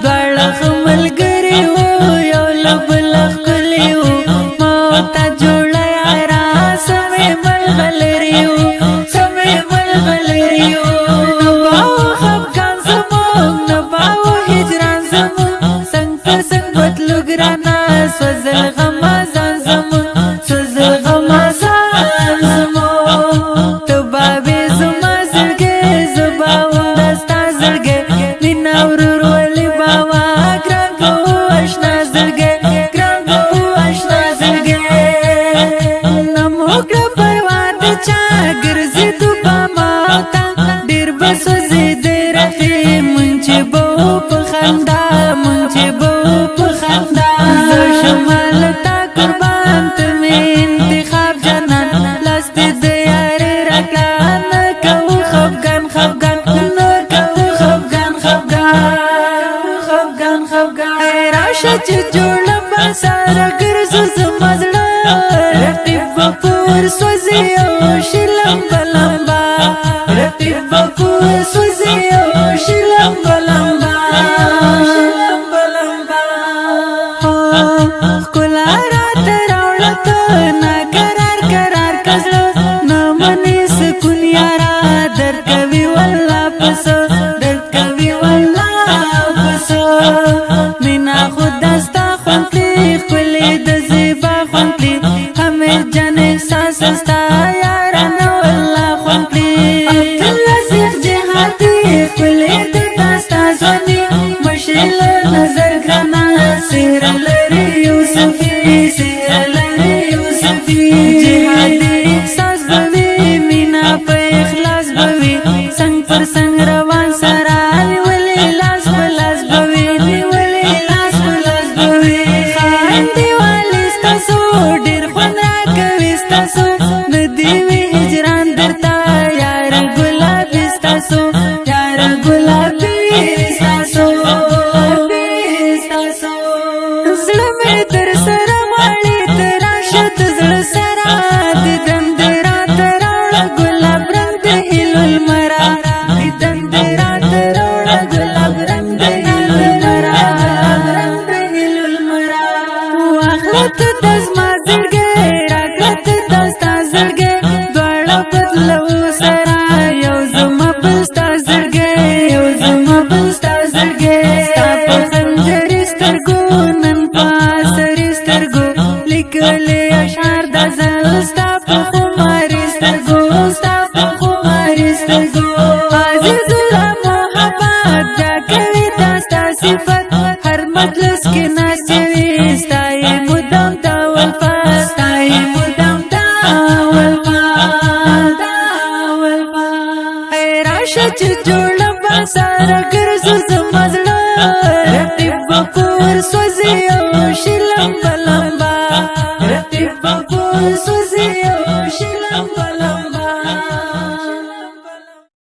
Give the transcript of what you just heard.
دواړه ملګري وو یو له بله ښکلي وو ما ورته جوړه یاره سمې ملغلرې وو سمې ملغلرې وو نه به و خفګان زموږ نه به و هجران زموږ څنګ پر څنګ بدلو ګرانه سوځل غمازان زموږ سوځل غمازان زموږ ته به وې زما زړګی زه به وم د ستا زړګی مینه ورورولي به وه ګران به و اشنا زړګی ګران به و اشنا زړګی نه مو کړه پروا د چا ګرځېدو به ما او تا ډېر به سوځېدې رحیم مونږ چې به و په خندا مونږ چې به و په خندا زه شمه له تا قربان ته مې انتخاب جانان لاس دې د یارۍ راکړه نه کوو خفګان خفګان نه کوو خفګان خفګان خفګان راشه چې جوړه به ساره ګرځو زما زړه رقیب به په ورسوځي او شي لمبه لمبه رقیب به په ورسوځي او شي لمبه لمبه ښکلا راته راوړه ته ناقرار قرار که زړه نه منې سکون یاره درد کوي والله پسه درد کوي والله پسه مینا خو دا ستا خوند کړي ښکلې د زیبا خوند کړي حمید جان احساس ستا یارانه والله خوند کړي عبدالرزاق جهادي ښکلې د تا ستا ځواني مشري له نظر ګرانه سحر لري یوسفي سحر لري یوسفي جهادي احساس به وي مینا په اخلاص به وي څنګ پر څنګ روان سره نیولې لاس په لاس به وي نیولې لاس په لاس به وي انډیوالې ستاسو ډېر خوند راکوي ستاسو نه دې وي هجران درته یاره ګلابي ستاسو یاره ګلابي ستاسو زړه مې در سره غواړي ته راشه د زړه سره دیدن دې راته راوړه ګلاب رنګ د هیلو لمره دیدن دې راته راوړه ګلاب رنګ د هیلو لمره رنګ د هیلو لمره واخله ته د زما زړګی راکړه ته دا ستا زړګی دواړه بدلوو سره یو زما بل ستا زړګی یو زما بل ستا زړګی ستا په خنجري سترګو نن په عصري سترګو لیکلې اشعار د زړه ستا په خماري سترګو ستا په خماري سترګو عزیز الله محبت دا کوي دا ستا صفت هر مجلس کې ناست وي ستایي مدام دا ولفت ستایي مدام دا ولفت راشه چې جوړه به ساره ګرځو زما زړه رقیب به په ورسوځي او شي لمبه لمبه رقیب به په ورسوځي